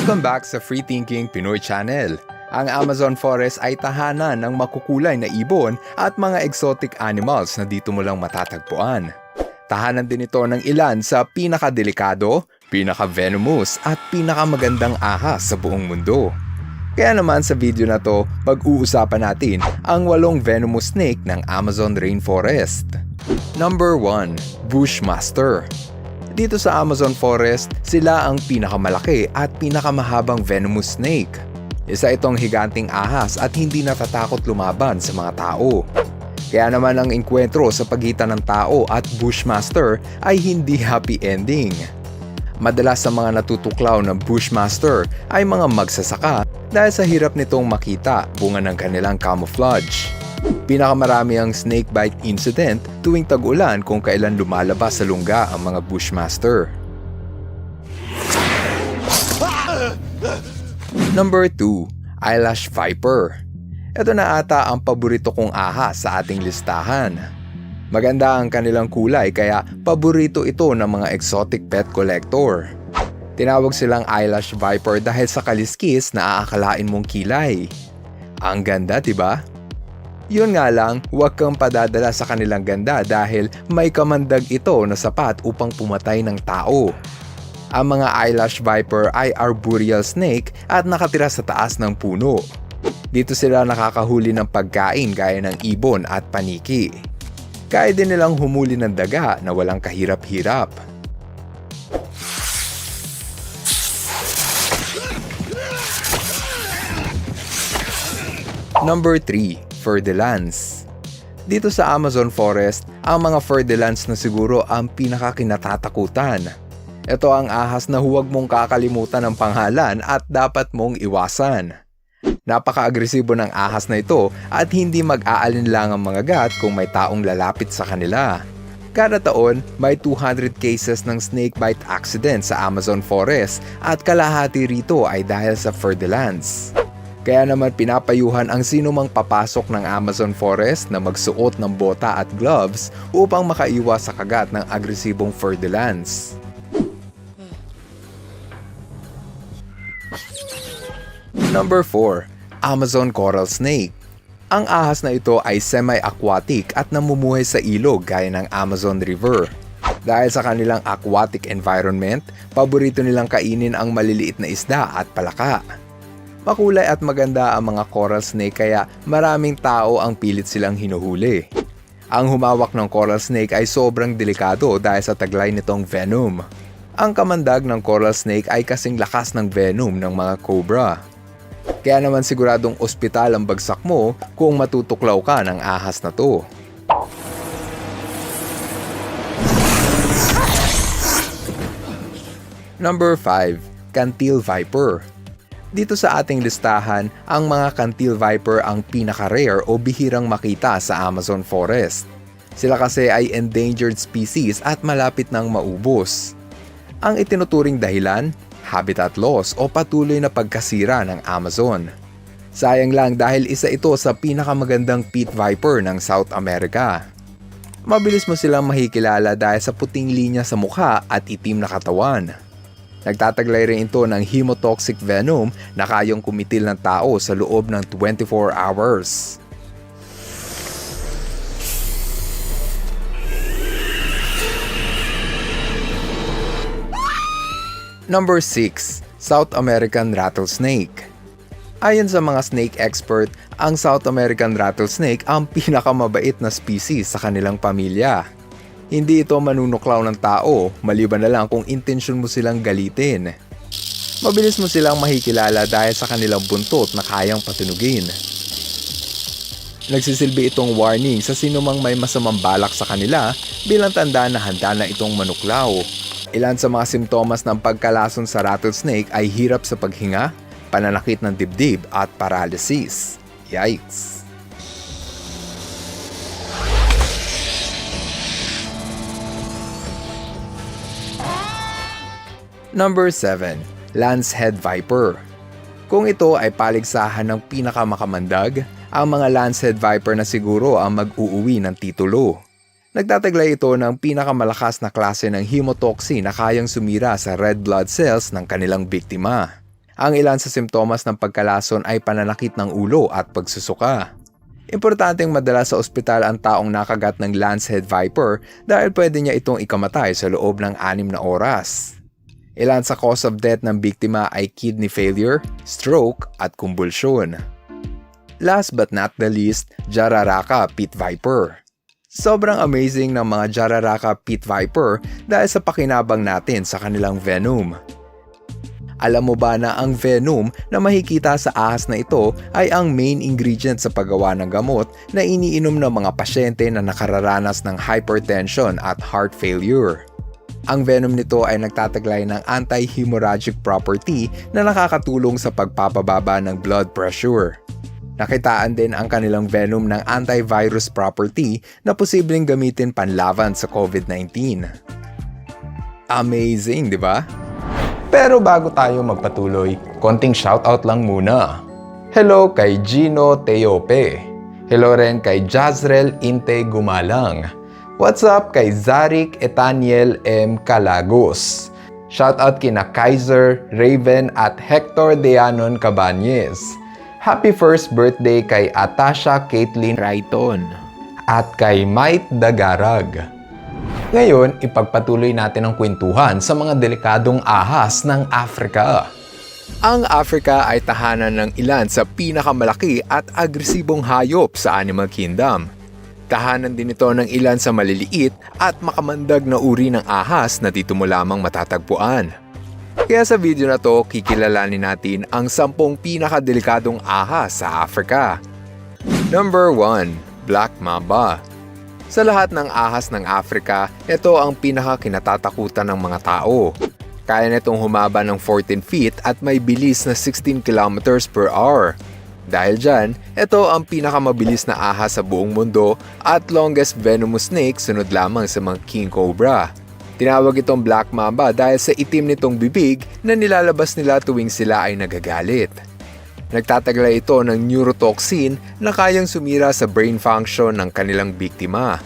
Welcome back sa Free Thinking Pinoy Channel. Ang Amazon Forest ay tahanan ng makukulay na ibon at mga exotic animals na dito mo lang matatagpuan. Tahanan din ito ng ilan sa pinakadelikado, pinaka-venomous at pinakamagandang ahas sa buong mundo. Kaya naman sa video na to, pag-uusapan natin ang 8 venomous snake ng Amazon Rainforest. Number 1. Bushmaster. Dito sa Amazon Forest, sila ang pinakamalaki at pinakamahabang venomous snake. Isa itong higanting ahas at hindi natatakot lumaban sa mga tao. Kaya naman ang enkwentro sa pagitan ng tao at Bushmaster ay hindi happy ending. Madalas sa mga natutuklaw ng Bushmaster ay mga magsasaka dahil sa hirap nitong makita bunga ng kanilang camouflage. Pinakamarami ang snakebite incident tuwing tag-ulan kung kailan lumalabas sa lungga ang mga Bushmaster. Number 2. Eyelash Viper. Ito na ata ang paborito kong ahas sa ating listahan. Maganda ang kanilang kulay kaya paborito ito ng mga exotic pet collector. Tinawag silang eyelash viper dahil sa kaliskis na aakalain mong kilay. Ang ganda, diba? Yun nga lang, huwag kang padadala sa kanilang ganda dahil may kamandag ito na sapat upang pumatay ng tao. Ang mga eyelash viper ay arboreal snake at nakatira sa taas ng puno. Dito sila nakakahuli ng pagkain gaya ng ibon at paniki. Kaya din nilang humuli ng daga na walang kahirap-hirap. Number 3. Fer-de-lance. Dito sa Amazon Forest, ang mga fer-de-lance na siguro ang pinakakinatatakutan. Ito ang ahas na huwag mong kakalimutan ang pangalan at dapat mong iwasan. Napaka-agresibo ng ahas na ito at hindi mag-aalinlang ang mga gat kung may taong lalapit sa kanila. Kada taon, may 200 cases ng snakebite accident sa Amazon Forest at kalahati rito ay dahil sa fer-de-lance. Kaya naman pinapayuhan ang sinumang papasok ng Amazon Forest na magsuot ng bota at gloves upang makaiwas sa kagat ng agresibong fer-de-lance. Number 4. Amazon Coral Snake. Ang ahas na ito ay semi-aquatic at namumuhay sa ilog gaya ng Amazon River. Dahil sa kanilang aquatic environment, paborito nilang kainin ang maliliit na isda at palaka. Makulay at maganda ang mga coral snake kaya maraming tao ang pilit silang hinuhuli. Ang humawak ng coral snake ay sobrang delikado dahil sa taglay nitong venom. Ang kamandag ng coral snake ay kasing lakas ng venom ng mga cobra. Kaya naman siguradong ospital ang bagsak mo kung matutuklaw ka ng ahas na to. Number 5. Cantil Viper. Dito sa ating listahan, ang mga cantil viper ang pinaka-rare o bihirang makita sa Amazon Forest. Sila kasi ay endangered species at malapit nang maubos. Ang itinuturing dahilan, habitat loss o patuloy na pagkasira ng Amazon. Sayang lang dahil isa ito sa pinakamagandang pit viper ng South America. Mabilis mo silang makikilala dahil sa puting linya sa mukha at itim na katawan. Nagtataglay rin ito ng hemotoxic venom na kayang kumitil ng tao sa loob ng 24 hours. Number 6. South American Rattlesnake. Ayon sa mga snake expert, ang South American rattlesnake ang pinakamabait na species sa kanilang pamilya. Hindi ito manunuklaw ng tao, maliban na lang kung intensyon mo silang galitin. Mabilis mo silang makikilala dahil sa kanilang buntot na kayang patunugin. Nagsisilbi itong warning sa sinumang may masamang balak sa kanila bilang tanda na handa na itong manuklaw. Ilan sa mga simptomas ng pagkalason sa rattlesnake ay hirap sa paghinga, pananakit ng dibdib at paralysis. Yikes! Number 7. Lancehead Viper. Kung ito ay paligsahan ng pinakamakamandag, ang mga Lancehead Viper na siguro ang mag-uuwi ng titulo. Nagtataglay ito ng pinakamalakas na klase ng hemotoxin na kayang sumira sa red blood cells ng kanilang biktima. Ang ilan sa simptomas ng pagkalason ay pananakit ng ulo at pagsusuka. Importanteng madala sa ospital ang taong nakagat ng lancehead viper dahil pwede niya itong ikamatay sa loob ng 6 na oras. Ilan sa cause of death ng biktima ay kidney failure, stroke at kumbulsyon. Last but not the least, Jararaca pit viper. Sobrang amazing ng mga Jararaca pit viper dahil sa pakinabang natin sa kanilang venom. Alam mo ba na ang venom na makikita sa ahas na ito ay ang main ingredient sa paggawa ng gamot na iniinom ng mga pasyente na nakararanas ng hypertension at heart failure? Ang venom nito ay nagtataglay ng anti-hemorrhagic property na nakakatulong sa pagpapababa ng blood pressure. Nakitaan din ang kanilang venom ng antivirus property na posibleng gamitin panlaban sa COVID-19. Amazing, di ba? Pero bago tayo magpatuloy, konting shoutout lang muna. Hello kay Gino Teope. Hello rin kay Jazrel Inte Gumalang. What's up kay Zarik Etaniel M. Calagos. Shoutout kina Kaiser, Raven at Hector Deanon Cabañez. Happy first birthday kay Atasha Caitlin Rayton at kay Mike Dagarag. Ngayon, ipagpatuloy natin ang kwentuhan sa mga delikadong ahas ng Africa. Ang Africa ay tahanan ng ilan sa pinakamalaki at agresibong hayop sa Animal Kingdom. Tahanan din ito ng ilan sa maliliit at makamandag na uri ng ahas na dito mo lamang matatagpuan. Kaya sa video na to, kikilalanin natin ang 10 pinakadelikadong ahas sa Africa. Number 1. Black Mamba. Sa lahat ng ahas ng Africa, ito ang pinaka-kinatatakutan ng mga tao. Kaya nitong humaba ng 14 feet at may bilis na 16 kilometers per hour. Dahil dyan, ito ang pinakamabilis na ahas sa buong mundo at longest venomous snake sunod lamang sa mga king cobra. Tinawag itong Black Mamba dahil sa itim nitong bibig na nilalabas nila tuwing sila ay nagagalit. Nagtataglay ito ng neurotoxin na kayang sumira sa brain function ng kanilang biktima.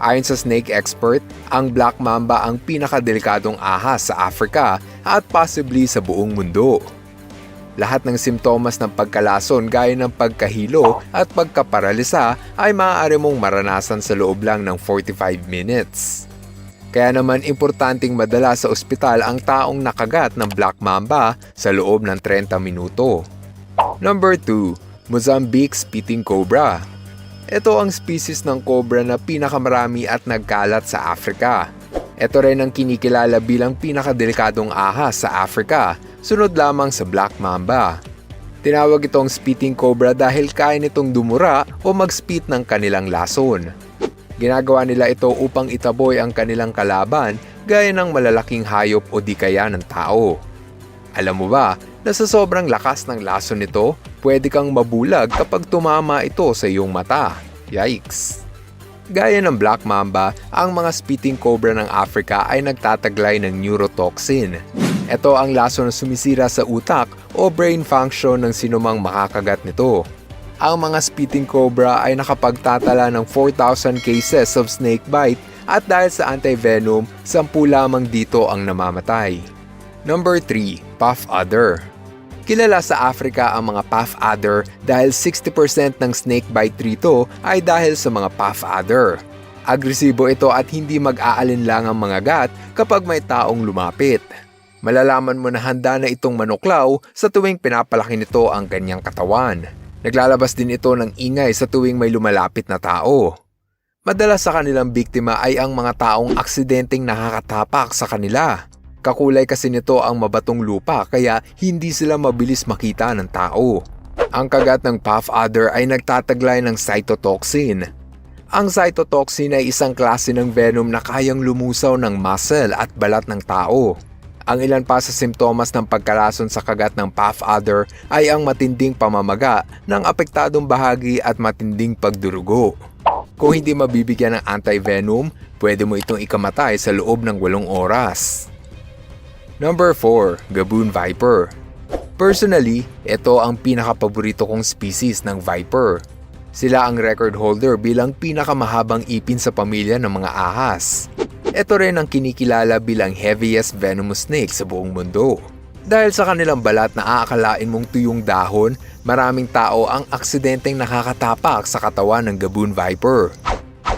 Ayon sa snake expert, ang Black Mamba ang pinakadelikadong ahas sa Africa at possibly sa buong mundo. Lahat ng simptomas ng pagkalason gaya ng pagkahilo at pagkaparalisa ay maaari mong maranasan sa loob lang ng 45 minutes. Kaya naman importanteng madala sa ospital ang taong nakagat ng Black Mamba sa loob ng 30 minuto. Number 2. Mozambique Spitting Cobra. Ito ang species ng cobra na pinakamarami at nagkalat sa Africa. Ito rin ang kinikilala bilang pinakadelikadong ahas sa Africa, sunod lamang sa Black Mamba. Tinawag itong spitting cobra dahil kaya nitong dumura o mag-spit ng kanilang lason. Ginagawa nila ito upang itaboy ang kanilang kalaban gaya ng malalaking hayop o di kaya ng tao. Alam mo ba na sa sobrang lakas ng lason nito, pwede kang mabulag kapag tumama ito sa iyong mata. Yikes! Gaya ng Black Mamba, ang mga spitting cobra ng Africa ay nagtataglay ng neurotoxin. Ito ang lason na sumisira sa utak o brain function ng sinumang makakagat nito. Ang mga spitting cobra ay nakapagtatala ng 4,000 cases of snake bite at dahil sa anti-venom, 10 lamang dito ang namamatay. Number 3. Puff Adder. Kilala sa Africa ang mga puff adder dahil 60% ng snake bite rito ay dahil sa mga puff adder. Agresibo ito at hindi mag-aalinlang ang mga gat kapag may taong lumapit. Malalaman mo na handa na itong manuklaw sa tuwing pinapalaki nito ang kanyang katawan. Naglalabas din ito ng ingay sa tuwing may lumalapit na tao. Madalas sa kanilang biktima ay ang mga taong aksidenteng nakakatapak sa kanila. Kakulay kasi nito ang mabatong lupa kaya hindi sila mabilis makita ng tao. Ang kagat ng puff adder ay nagtataglay ng cytotoxin. Ang cytotoxin ay isang klase ng venom na kayang lumusaw ng muscle at balat ng tao. Ang ilan pa sa simptomas ng pagkalason sa kagat ng puff adder ay ang matinding pamamaga ng apektadong bahagi at matinding pagdurugo. Kung hindi mabibigyan ng anti-venom, pwede mo itong ikamatay sa loob ng 8 oras. Number 4. Gaboon Viper. Personally, ito ang pinakapaborito kong species ng viper. Sila ang record holder bilang pinakamahabang ipin sa pamilya ng mga ahas. Ito rin ang kinikilala bilang heaviest venomous snake sa buong mundo. Dahil sa kanilang balat na aakalain mong tuyong dahon, maraming tao ang aksidenteng nakakatapak sa katawan ng Gaboon Viper.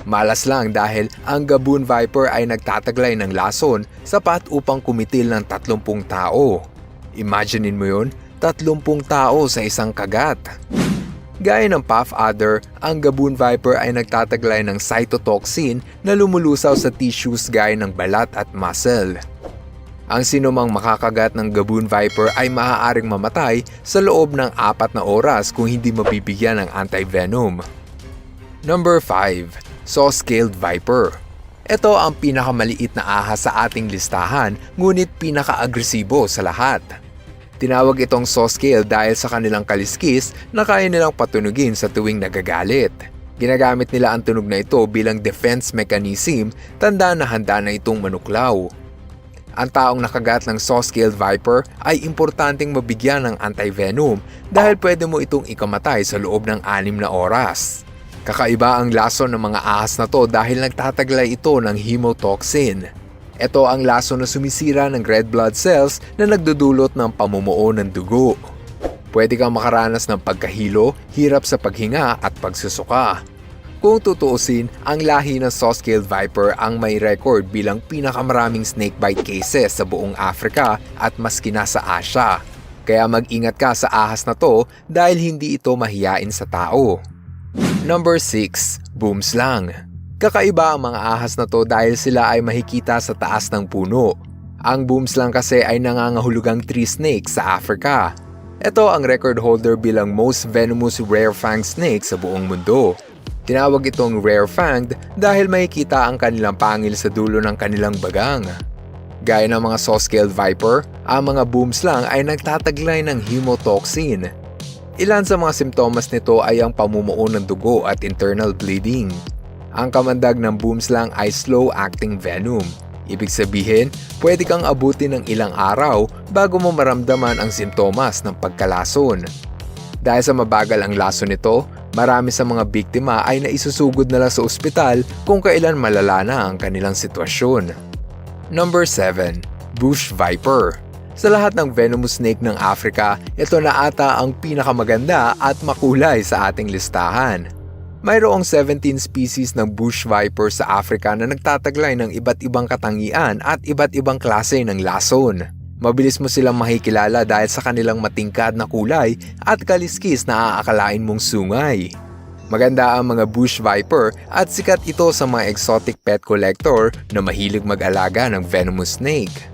Malas lang dahil ang Gaboon Viper ay nagtataglay ng lason sapat upang kumitil ng 30 tao. Imaginein mo yun, 30 tao sa isang kagat. Gaya ng puff adder, ang Gaboon Viper ay nagtataglay ng cytotoxin na lumulusaw sa tissues gaya ng balat at muscle. Ang sinumang makakagat ng Gaboon Viper ay maaaring mamatay sa loob ng 4 na oras kung hindi mabibigyan ng anti-venom. Number 5. Saw-scaled Viper. Ito ang pinakamaliit na ahas sa ating listahan, ngunit pinaka-agresibo sa lahat. Tinawag itong saw-scale dahil sa kanilang kaliskis na kaya nilang patunugin sa tuwing nagagalit. Ginagamit nila ang tunog na ito bilang defense mechanism, tanda na handa na itong manuklaw. Ang taong nakagat ng saw-scaled Viper ay importanteng mabigyan ng anti-venom dahil pwede mo itong ikamatay sa loob ng 6 na oras. Kakaiba ang lason ng mga ahas na to dahil nagtataglay ito ng hemotoxin. Ito ang lason na sumisira ng red blood cells na nagdudulot ng pamumuo ng dugo. Pwede kang makaranas ng pagkahilo, hirap sa paghinga at pagsusuka. Kung tutuusin, ang lahi ng saw-scaled Viper ang may record bilang pinakamaraming snakebite cases sa buong Africa at maski na sa Asia. Kaya mag-ingat ka sa ahas na to dahil hindi ito mahiyain sa tao. Number 6. Boomslang. Kakaiba ang mga ahas na to dahil sila ay makikita sa taas ng puno. Ang boomslang kasi ay nangangahulugang tree snake sa Africa. Ito ang record holder bilang most venomous rare-fanged snake sa buong mundo. Tinawag itong rare-fanged dahil makikita ang kanilang pangil sa dulo ng kanilang bagang. Gaya ng mga saw-scaled viper, ang mga boomslang ay nagtataglay ng hemotoxin. Ilan sa mga simptomas nito ay ang pamumuo ng dugo at internal bleeding. Ang kamandag ng boomslang ay slow-acting venom. Ibig sabihin, pwede kang abutin ng ilang araw bago mo maramdaman ang simptomas ng pagkalason. Dahil sa mabagal ang lason nito, marami sa mga biktima ay naisusugod na lang sa ospital kung kailan malala na ang kanilang sitwasyon. Number 7. Bush Viper. Sa lahat ng venomous snake ng Africa, ito na ata ang pinakamaganda at makulay sa ating listahan. Mayroong 17 species ng bush viper sa Africa na nagtataglay ng iba't ibang katangian at iba't ibang klase ng lason. Mabilis mo silang makikilala dahil sa kanilang matingkad na kulay at kaliskis na aakalain mong sungay. Maganda ang mga bush viper at sikat ito sa mga exotic pet collector na mahilig mag-alaga ng venomous snake.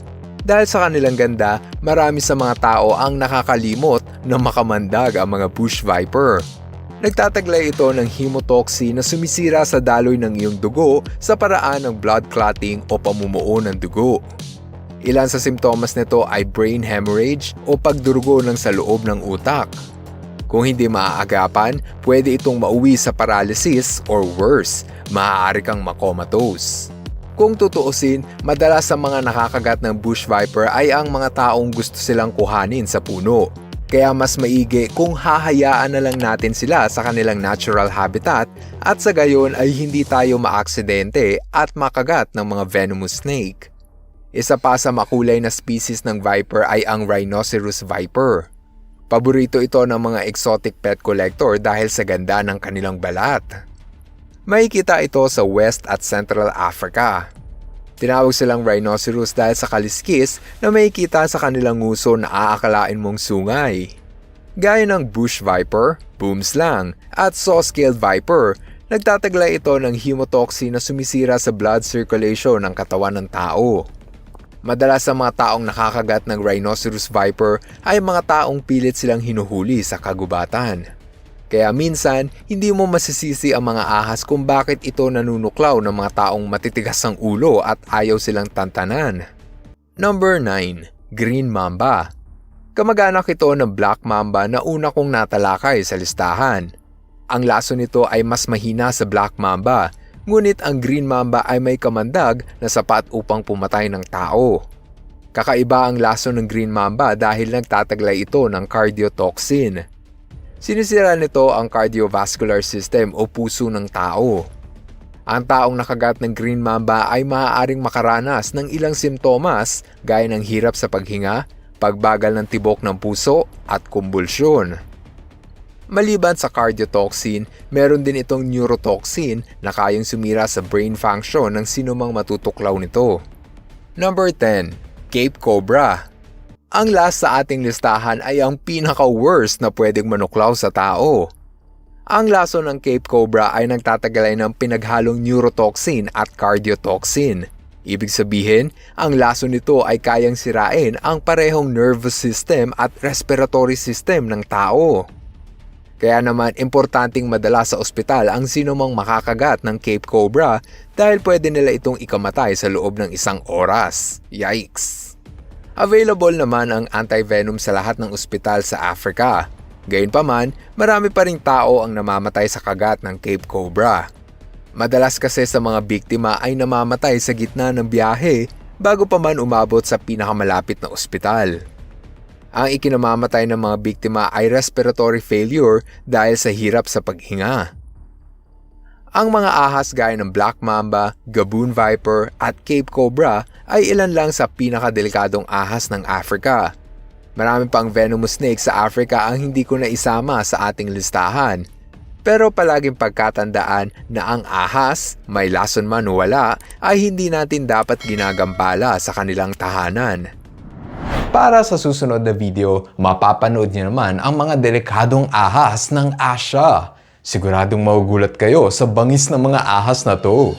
Dahil sa kanilang ganda, marami sa mga tao ang nakakalimot na makamandag ang mga bush viper. Nagtataglay ito ng hemotoxin na sumisira sa daloy ng iyong dugo sa paraan ng blood clotting o pamumuo ng dugo. Ilan sa simptomas nito ay brain hemorrhage o pagdurugo ng sa loob ng utak. Kung hindi maaagapan, pwede itong mauwi sa paralysis or worse, maaari kang makomatose. Kung tutuusin, madalas sa mga nakakagat ng bush viper ay ang mga taong gusto silang kuhanin sa puno. Kaya mas maigi kung hahayaan na lang natin sila sa kanilang natural habitat at sa gayon ay hindi tayo maaksidente at makagat ng mga venomous snake. Isa pa sa makulay na species ng viper ay ang rhinoceros viper. Paborito ito ng mga exotic pet collector dahil sa ganda ng kanilang balat. Makikita ito sa West at Central Africa. Tinawag silang rhinoceros dahil sa kaliskis na makikita sa kanilang nguso na aakalain mong sungay. Gaya ng bush viper, boomslang, at saw-scaled viper, nagtataglay ito ng hemotoxin na sumisira sa blood circulation ng katawan ng tao. Madalas sa mga taong nakakagat ng rhinoceros viper ay mga taong pilit silang hinuhuli sa kagubatan. Kaya minsan, hindi mo masisisi ang mga ahas kung bakit ito nanunuklaw ng mga taong matitigas ang ulo at ayaw silang tantanan. Number 9. Green Mamba. Kamag-anak ito ng Black Mamba na una kong natalakay sa listahan. Ang laso nito ay mas mahina sa Black Mamba, ngunit ang Green Mamba ay may kamandag na sapat upang pumatay ng tao. Kakaiba ang laso ng Green Mamba dahil nagtataglay ito ng cardiotoxin. Sinisira nito ang cardiovascular system o puso ng tao. Ang taong nakagat ng Green Mamba ay maaaring makaranas ng ilang simptomas gaya ng hirap sa paghinga, pagbagal ng tibok ng puso at kumbulsyon. Maliban sa cardiotoxin, meron din itong neurotoxin na kayang sumira sa brain function ng sinumang matutuklaw nito. Number 10. Cape Cobra. Ang last sa ating listahan ay ang pinaka-worst na pwedeng manuklaw sa tao. Ang lason ng Cape Cobra ay nagtataglay ng pinaghalong neurotoxin at cardiotoxin. Ibig sabihin, ang lason nito ay kayang sirain ang parehong nervous system at respiratory system ng tao. Kaya naman importanteng madala sa ospital ang sinumang makakagat ng Cape Cobra dahil pwede nila itong ikamatay sa loob ng 1 oras. Yikes! Available naman ang anti-venom sa lahat ng ospital sa Africa. Gayunpaman, marami pa ring tao ang namamatay sa kagat ng Cape Cobra. Madalas kasi sa mga biktima ay namamatay sa gitna ng biyahe bago pa man umabot sa pinakamalapit na ospital. Ang ikinamamatay ng mga biktima ay respiratory failure dahil sa hirap sa paghinga. Ang mga ahas gaya ng Black Mamba, Gaboon Viper at Cape Cobra ay ilan lang sa pinakadelikadong ahas ng Africa. Marami pang venomous snake sa Africa ang hindi ko na isama sa ating listahan. Pero palaging pagkatandaan na ang ahas, may lason man o wala, ay hindi natin dapat ginagambala sa kanilang tahanan. Para sa susunod na video, mapapanood niyo naman ang mga delikadong ahas ng Asia. Siguradong magugulat kayo sa bangis ng mga ahas na to.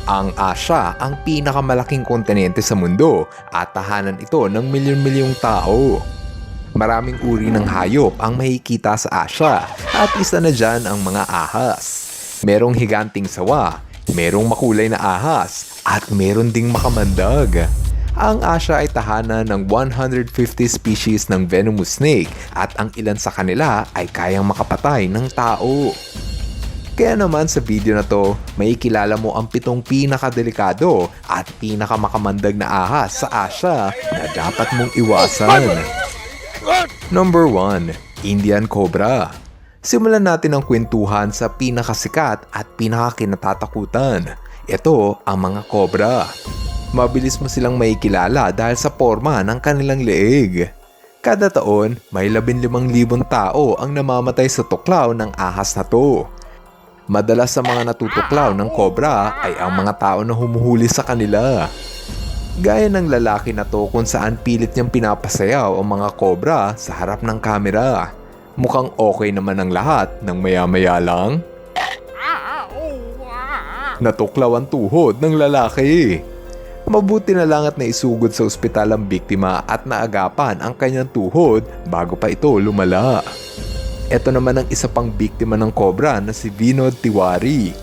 Ang Asia ang pinakamalaking kontinente sa mundo at tahanan ito ng milyon-milyong tao. Maraming uri ng hayop ang makikita sa Asia at isa na dyan ang mga ahas. Merong higanting sawa, merong makulay na ahas at meron ding makamandag. Ang Asia ay tahanan ng 150 species ng venomous snake at ang ilan sa kanila ay kayang makapatay ng tao. Kaya naman sa video na to, may kilala mo ang 7 pinakadelikado at pinakamakamandag na ahas sa Asia na dapat mong iwasan. Number 1. Indian Cobra. Simulan natin ang kwentuhan sa pinakasikat at pinakakinatatakutan. Ito ang mga cobra. Mabilis mo silang makikilala dahil sa forma ng kanilang leeg. Kada taon, may 15,000 tao ang namamatay sa tuklaw ng ahas na to. Madalas sa mga natutuklaw ng cobra ay ang mga tao na humuhuli sa kanila. Gaya ng lalaki na to kung saan pilit niyang pinapasayaw ang mga cobra sa harap ng kamera. Mukhang okay naman ang lahat nang maya-maya lang. Natuklaw ang tuhod ng lalaki. Mabuti na lang at naisugod sa ospital ang biktima at naagapan ang kanyang tuhod bago pa ito lumala. Ito naman ang isa pang biktima ng cobra na si Vinod Tiwari.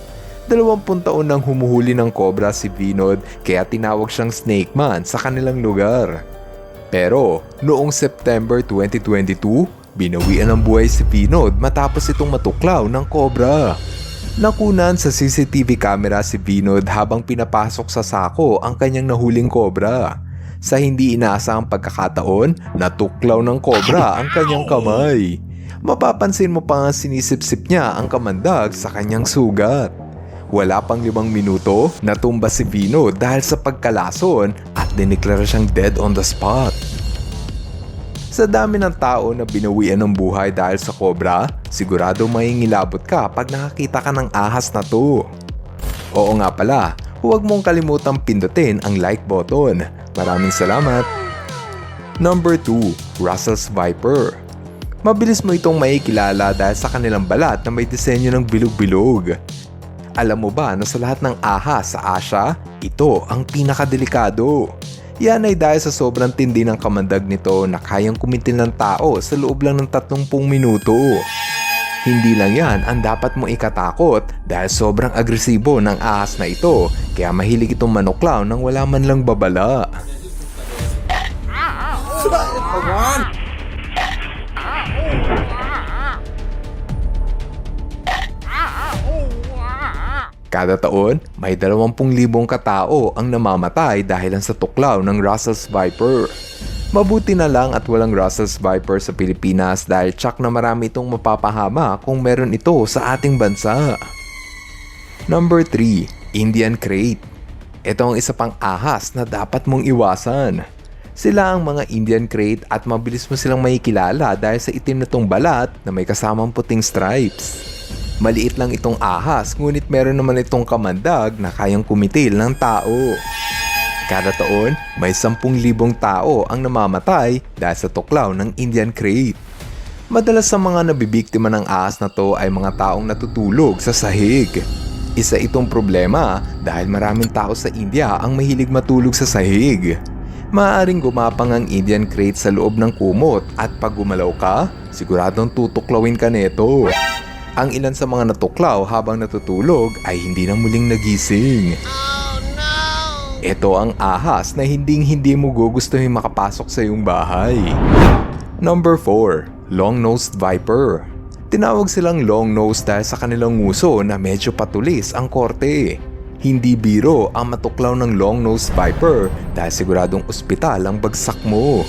20 taon nang humuhuli ng cobra si Vinod kaya tinawag siyang Snake Man sa kanilang lugar. Pero noong September 2022, binawian ng buhay si Vinod matapos itong matuklaw ng cobra. Nakunan sa CCTV camera si Vinod habang pinapasok sa sako ang kanyang nahuling cobra. Sa hindi inaasahang pagkakataon, natuklaw ng cobra ang kanyang kamay. Mapapansin mo pa nga sinisip-sip niya ang kamandag sa kanyang sugat. Wala pang 5 minuto, natumba si Vinod dahil sa pagkalason at dineklara siyang dead on the spot. Sa dami ng tao na binawian ng buhay dahil sa cobra, sigurado maingilabot ka pag nakakita ka ng ahas na to. Oo nga pala, huwag mong kalimutang pindutin ang like button. Maraming salamat! Number 2. Russell's Viper. Mabilis mo itong makikilala dahil sa kanilang balat na may disenyo ng bilog-bilog. Alam mo ba na sa lahat ng ahas sa Asia, ito ang pinakadelikado? Yan ay dahil sa sobrang tindi ng kamandag nito na kayang kumitil ng tao sa loob lang ng 30 minuto. Hindi lang yan ang dapat mong ikatakot dahil sobrang agresibo ng ahas na ito kaya mahilig itong manuklaw nang wala man lang babala. Kada taon, may 20,000 katao ang namamatay dahil sa tuklaw ng Russell's Viper. Mabuti na lang at walang Russell's Viper sa Pilipinas dahil tsak na marami itong mapapahama kung meron ito sa ating bansa. Number 3. Indian Crate. Ito ang isa pang ahas na dapat mong iwasan. Sila ang mga Indian crate at mabilis mo silang makikilala dahil sa itim na tong balat na may kasamang puting stripes. Maliit lang itong ahas, ngunit meron naman itong kamandag na kayang kumitil ng tao. Kada taon, may 10,000 tao ang namamatay dahil sa tuklaw ng Indian crate. Madalas sa mga nabibiktima ng ahas na to ay mga taong natutulog sa sahig. Isa itong problema dahil maraming tao sa India ang mahilig matulog sa sahig. Maaaring gumapang ang Indian crate sa loob ng kumot at pag gumalaw ka, siguradong tutuklawin ka neto. Ang ilan sa mga natuklaw habang natutulog ay hindi na muling nagising. Oh, no! Ito ang ahas na hindi mo gugustuhin makapasok sa iyong bahay. Number 4. Long-nosed viper. Tinawag silang long-nosed dahil sa kanilang nguso na medyo patulis ang korte. Hindi biro ang matuklaw ng long-nosed viper dahil siguradong ospital ang bagsak mo.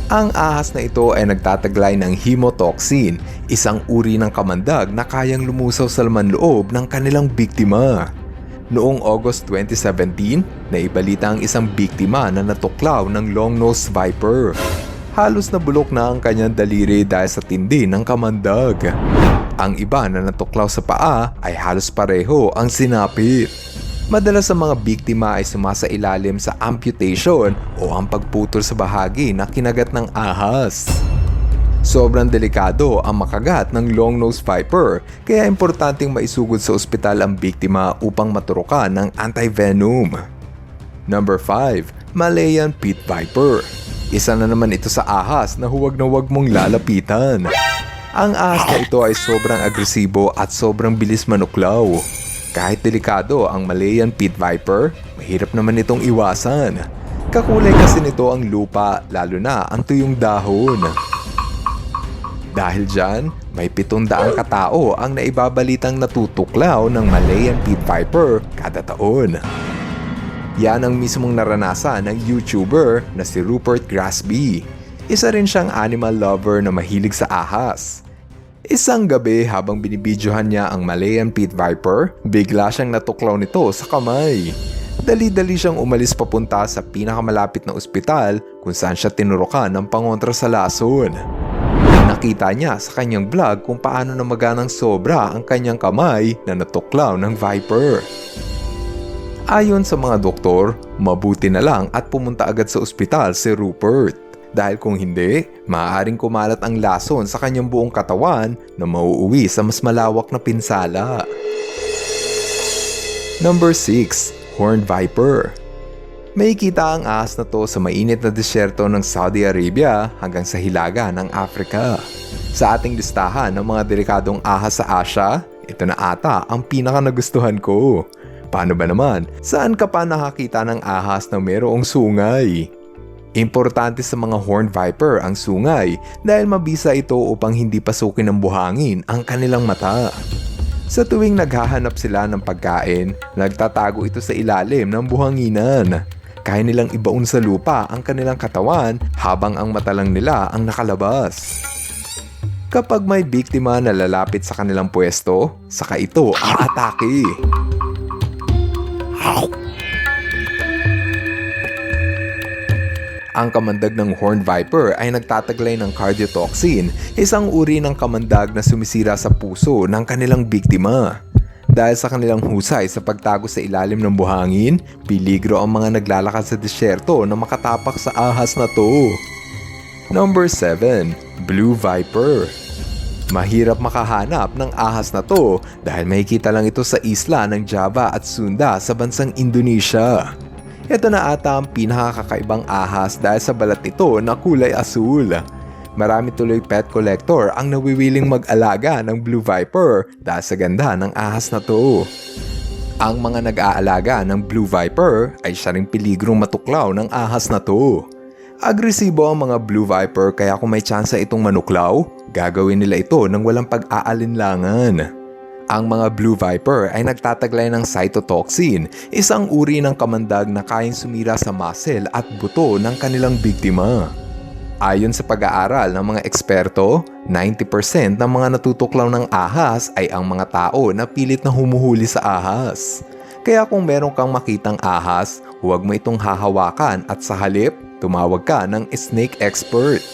Ang ahas na ito ay nagtataglay ng hemotoxin, isang uri ng kamandag na kayang lumusaw sa laman loob ng kanilang biktima. Noong August 2017, naibalita ang isang biktima na natuklaw ng long-nosed viper. Halos nabulok na ang kanyang daliri dahil sa tindi ng kamandag. Ang iba na natuklaw sa paa ay halos pareho ang sinapit. Madalas sa mga biktima ay sumasailalim sa amputation o ang pagputol sa bahagi na kinagat ng ahas. Sobrang delikado ang makagat ng long-nosed viper kaya importanteng maisugod sa ospital ang biktima upang maturukan ng anti-venom. Number 5. Malayan pit viper. Isa na naman ito sa ahas na huwag mong lalapitan. Ang ahas na ito ay sobrang agresibo at sobrang bilis manuklaw. Kahit delikado ang Malayan pit viper, mahirap naman itong iwasan. Kakulay kasi nito ang lupa, lalo na ang tuyong dahon. Dahil dyan, may 700 katao ang naibabalitang natutuklaw ng Malayan pit viper kada taon. Yan ang mismong naranasan ng YouTuber na si Rupert Grasby. Isa rin siyang animal lover na mahilig sa ahas. Isang gabi habang binibidyohan niya ang Malayan pit viper, bigla siyang natuklaw nito sa kamay. Dali-dali siyang umalis papunta sa pinakamalapit na ospital kung saan siya tinurukan ng pangontra sa lason. Nakita niya sa kanyang vlog kung paano namaganang sobra ang kanyang kamay na natuklaw ng viper. Ayon sa mga doktor, mabuti na lang at pumunta agad sa ospital si Rupert. Dahil kung hindi, maaaring kumalat ang lason sa kanyang buong katawan na mauuwi sa mas malawak na pinsala. Number 6. Horned viper. May kita ang ahas na to sa mainit na disyerto ng Saudi Arabia hanggang sa hilaga ng Africa. Sa ating listahan ng mga delikadong ahas sa Asia, ito na ata ang pinaka nagustuhan ko. Paano ba naman? Saan ka pa nakakita ng ahas na mayroong sungay? Importante sa mga horned viper ang sungay dahil mabisa ito upang hindi pasukin ng buhangin ang kanilang mata. Sa tuwing naghahanap sila ng pagkain, nagtatago ito sa ilalim ng buhanginan. Kaya nilang ibaon sa lupa ang kanilang katawan habang ang mata lang nila ang nakalabas. Kapag may biktima na lalapit sa kanilang pwesto, saka ito aatake. Ang kamandag ng horned viper ay nagtataglay ng cardiotoxin, isang uri ng kamandag na sumisira sa puso ng kanilang biktima. Dahil sa kanilang husay sa pagtago sa ilalim ng buhangin, peligro ang mga naglalakad sa disyerto na makatapak sa ahas na to. Number 7. Blue viper. Mahirap makahanap ng ahas na to dahil makikita lang ito sa isla ng Java at Sunda sa bansang Indonesia. Ito na ata ang pinakakakaibang ahas dahil sa balat nito na kulay asul. Marami tuloy pet collector ang nawiwiling mag-alaga ng blue viper dahil sa ganda ng ahas na to. Ang mga nag-aalaga ng blue viper ay siya ring peligrong matuklaw ng ahas na to. Agresibo ang mga blue viper kaya kung may tsansa itong manuklaw, gagawin nila ito ng walang pag-aalinlangan. Ang mga blue viper ay nagtataglay ng cytotoxin, isang uri ng kamandag na kayang sumira sa muscle at buto ng kanilang biktima. Ayon sa pag-aaral ng mga eksperto, 90% ng mga natutuklaw ng ahas ay ang mga tao na pilit na humuhuli sa ahas. Kaya kung meron kang makitang ahas, huwag mo itong hahawakan at sa halip, tumawag ka ng snake expert.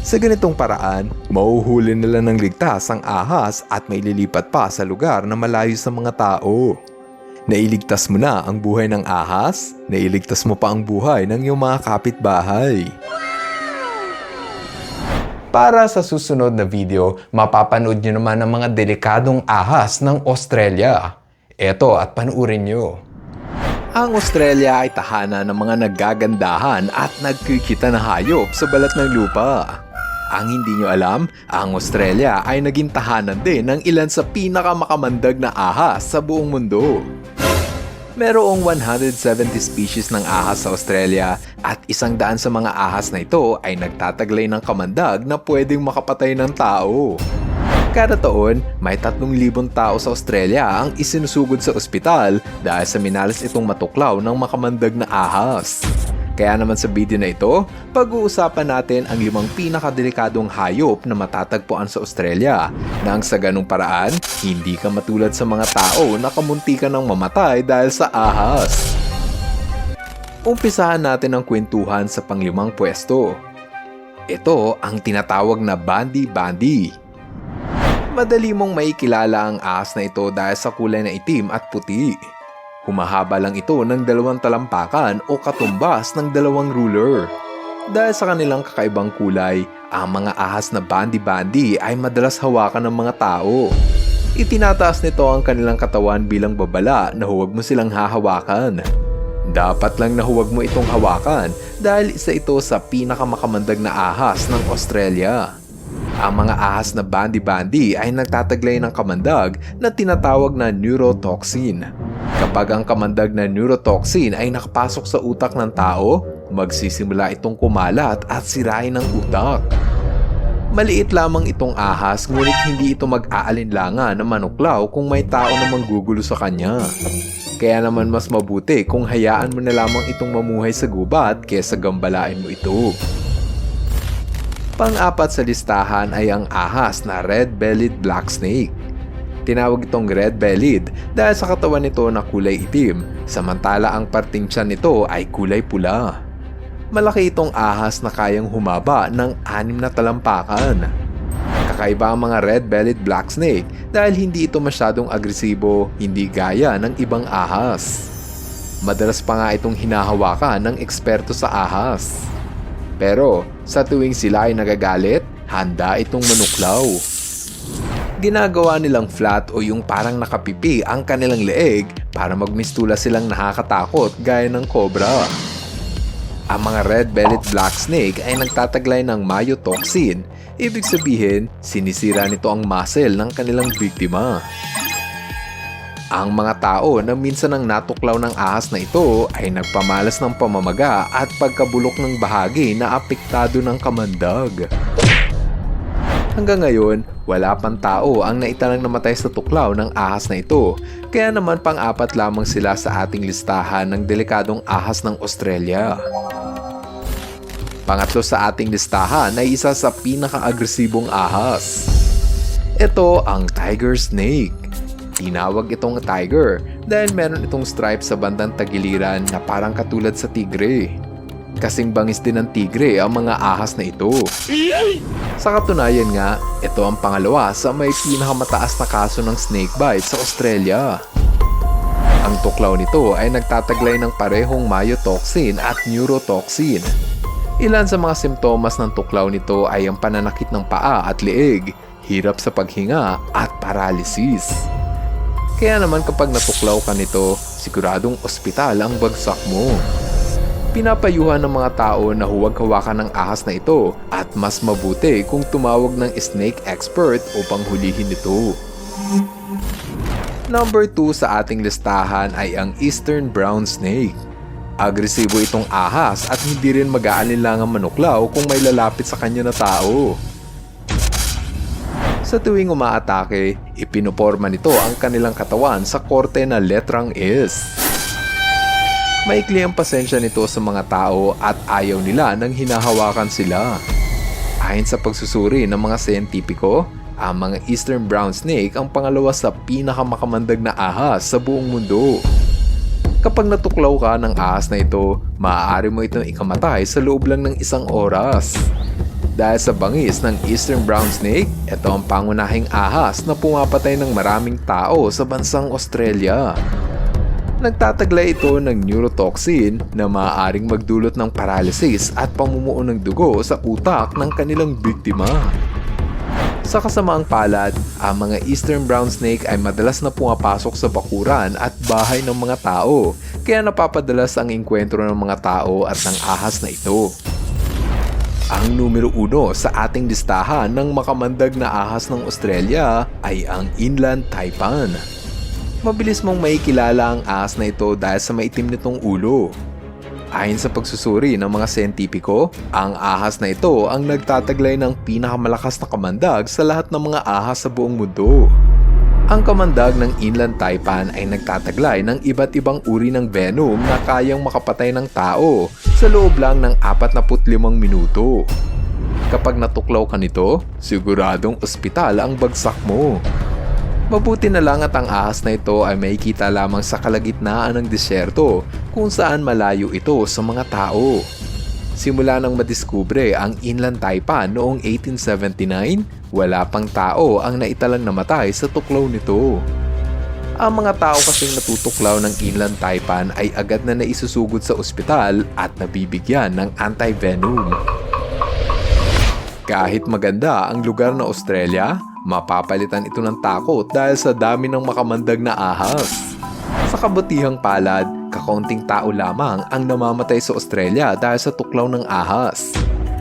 Sa ganitong paraan, mauhuli nila ng ligtas ang ahas at may lilipat pa sa lugar na malayo sa mga tao. Nailigtas mo na ang buhay ng ahas, nailigtas mo pa ang buhay ng iyong mga kapitbahay. Para sa susunod na video, mapapanood nyo naman ang mga delikadong ahas ng Australia. Eto at panuurin nyo. Ang Australia ay tahanan ng mga nagagandahan at nagkikita na hayop sa balat ng lupa. Ang hindi nyo alam, ang Australia ay naging tahanan din ng ilan sa pinakamakamandag na ahas sa buong mundo. Merong 170 species ng ahas sa Australia at 100 sa mga ahas na ito ay nagtataglay ng kamandag na pwedeng makapatay ng tao. Kada taon, may 3,000 tao sa Australia ang isinusugod sa ospital dahil sa minalas itong matuklaw ng makamandag na ahas. Kaya naman sa video na ito, pag-uusapan natin ang 5 pinakadelikadong hayop na matatagpuan sa Australia nang sa ganung paraan, hindi ka matulad sa mga tao na kamunti ka ng mamatay dahil sa ahas. Umpisahan natin ang kwentuhan sa pang-5 pwesto. Ito ang tinatawag na Bandi-Bandi. Madali mong maikilala ang ahas na ito dahil sa kulay na itim at puti. Humahaba lang ito ng 2 talampakan o katumbas ng 2 ruler. Dahil sa kanilang kakaibang kulay, ang mga ahas na Bandi-Bandi ay madalas hawakan ng mga tao. Itinataas nito ang kanilang katawan bilang babala na huwag mo silang hahawakan. Dapat lang na huwag mo itong hawakan dahil isa ito sa pinakamakamandag na ahas ng Australia. Ang mga ahas na Bandi-Bandi ay nagtataglay ng kamandag na tinatawag na neurotoxin. Kapag ang kamandag na neurotoxin ay nakapasok sa utak ng tao, magsisimula itong kumalat at sirain ang utak. Maliit lamang itong ahas ngunit hindi ito mag-aalinlangan na manuklaw kung may tao na manggugulo sa kanya. Kaya naman mas mabuti kung hayaan mo na lamang itong mamuhay sa gubat kaysa gambalain mo ito. Pang-4 sa listahan ay ang ahas na red-bellied black snake. Tinawag itong red-bellied dahil sa katawan nito na kulay itim, samantala ang parting tiyan nito ay kulay pula. Malaki itong ahas na kayang humaba ng 6 na talampakan. Kakaiba ang mga red-bellied black snake dahil hindi ito masyadong agresibo, hindi gaya ng ibang ahas. Madalas pa nga itong hinahawakan ng eksperto sa ahas. Pero sa tuwing sila ay nagagalit, handa itong manuklaw. Ginagawa nilang flat o yung parang nakapipi ang kanilang leeg para magmistula silang nakakatakot gaya ng cobra. Ang mga red-bellied black snake ay nagtataglay ng myotoxin, ibig sabihin sinisira nito ang muscle ng kanilang biktima. Ang mga tao na minsan ang natuklaw ng ahas na ito ay nagpamalas ng pamamaga at pagkabulok ng bahagi na apektado ng kamandag. Hanggang ngayon, wala pang tao ang naitalang namatay sa tuklaw ng ahas na ito, kaya naman pang-4 lamang sila sa ating listahan ng delikadong ahas ng Australia. Pangatlo sa ating listahan ay isa sa pinaka-agresibong ahas. Ito ang tiger snake. Tinawag itong tiger dahil meron itong stripe sa bandang tagiliran na parang katulad sa tigre. Kasing bangis din ng tigre ang mga ahas na ito. Sa katunayan nga, ito ang pangalawa sa may pinakamataas na kaso ng snakebite sa Australia. Ang tuklaw nito ay nagtataglay ng parehong myotoxin at neurotoxin. Ilan sa mga simptomas ng tuklaw nito ay ang pananakit ng paa at leeg, hirap sa paghinga at paralysis. Kaya naman kapag natuklaw ka nito, siguradong ospital ang bagsak mo. Pinapayuhan ng mga tao na huwag hawakan ng ahas na ito at mas mabuti kung tumawag ng snake expert upang hulihin ito. Number 2 sa ating listahan ay ang eastern brown snake. Agresibo itong ahas at hindi rin mag-aalinlangang manuklaw kung may lalapit sa kanya na tao. Sa tuwing umaatake, ipinuporma nito ang kanilang katawan sa korte na letrang S. Maikli ang pasensya nito sa mga tao at ayaw nila nang hinahawakan sila. Ayon sa pagsusuri ng mga siyentipiko, ang mga eastern brown snake ang pangalawa sa pinakamakamandag na ahas sa buong mundo. Kapag natuklaw ka ng ahas na ito, maaari mo itong ikamatay sa loob lang ng 1 oras. Dahil sa bangis ng Eastern Brown Snake, ito ang pangunahing ahas na pumapatay ng maraming tao sa bansang Australia. Nagtataglay ito ng neurotoxin na maaaring magdulot ng paralysis at pamumuo ng dugo sa utak ng kanilang biktima. Sa kasamaang palad, ang mga Eastern Brown Snake ay madalas na pumapasok sa bakuran at bahay ng mga tao, kaya napapadalas ang engkwentro ng mga tao at ng ahas na ito. Ang numero 1 sa ating listahan ng makamandag na ahas ng Australia ay ang Inland Taipan. Mabilis mong makikilala ang ahas na ito dahil sa maitim nitong ulo. Ayon sa pagsusuri ng mga siyentipiko, ang ahas na ito ang nagtataglay ng pinakamalakas na kamandag sa lahat ng mga ahas sa buong mundo. Ang kamandag ng Inland Taipan ay nagtataglay ng iba't ibang uri ng venom na kayang makapatay ng tao sa loob lang ng 45 minuto. Kapag natuklaw ka nito, siguradong ospital ang bagsak mo. Mabuti na lang at ang ahas na ito ay makikita lamang sa kalagitnaan ng disyerto kung saan malayo ito sa mga tao. Simula nang madiskubre ang Inland Taipan noong 1879, wala pang tao ang naitalang namatay sa tuklaw nito. Ang mga tao kasing natutuklaw ng Inland Taipan ay agad na naisusugod sa ospital at nabibigyan ng anti-venom. Kahit maganda ang lugar na Australia, mapapalitan ito ng takot dahil sa dami ng makamandag na ahas. Sa kabutihang palad, kakaunting tao lamang ang namamatay sa Australia dahil sa tuklaw ng ahas.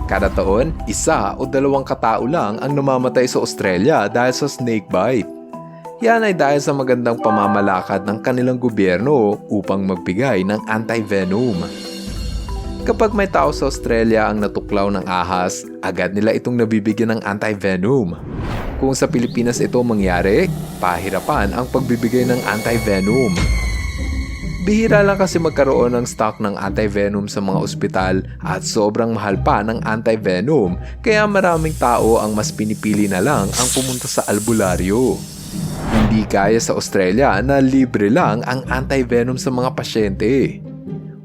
Kada taon, 1 o 2 katao lang ang namamatay sa Australia dahil sa snake bite. Yan ay dahil sa magandang pamamalakad ng kanilang gobyerno upang magbigay ng anti-venom. Kapag may tao sa Australia ang natuklaw ng ahas, agad nila itong nabibigyan ng anti-venom. Kung sa Pilipinas ito mangyari, pahirapan ang pagbibigay ng anti-venom. Bihira lang kasi magkaroon ng stock ng anti-venom sa mga ospital at sobrang mahal pa ng anti-venom, kaya maraming tao ang mas pinipili na lang ang pumunta sa albularyo. Hindi kaya sa Australia na libre lang ang anti-venom sa mga pasyente.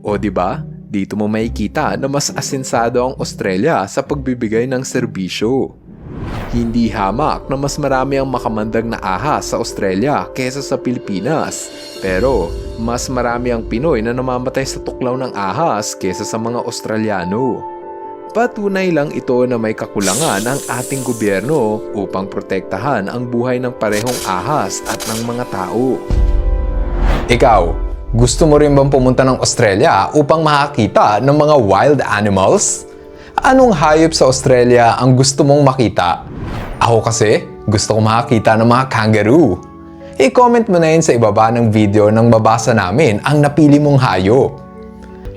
O diba? Dito mo makikita na mas asensado ang Australia sa pagbibigay ng serbisyo. Hindi hamak na mas marami ang makamandag na ahas sa Australia kaysa sa Pilipinas. Pero mas marami ang Pinoy na namamatay sa tuklaw ng ahas kaysa sa mga Australiano. Patunay lang ito na may kakulangan ang ating gobyerno upang protektahan ang buhay ng parehong ahas at ng mga tao. Ikaw, gusto mo rin bang pumunta ng Australia upang makakita ng mga wild animals? Anong hayop sa Australia ang gusto mong makita? Ako kasi, gusto kong makakita ng mga kangaroo. I-comment mo na yun sa ibaba ng video nang babasa namin ang napili mong hayop.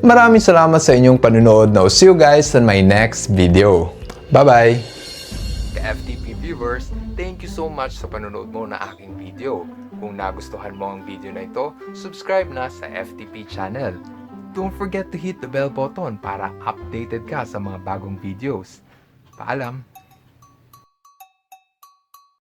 Maraming salamat sa inyong panunood. Now, see you guys in my next video. Bye-bye! Ka-FTP viewers, thank you so much sa panunood mo na aking video. Kung nagustuhan mo ang video na ito, subscribe na sa FTP channel. Don't forget to hit the bell button para updated ka sa mga bagong videos. Paalam!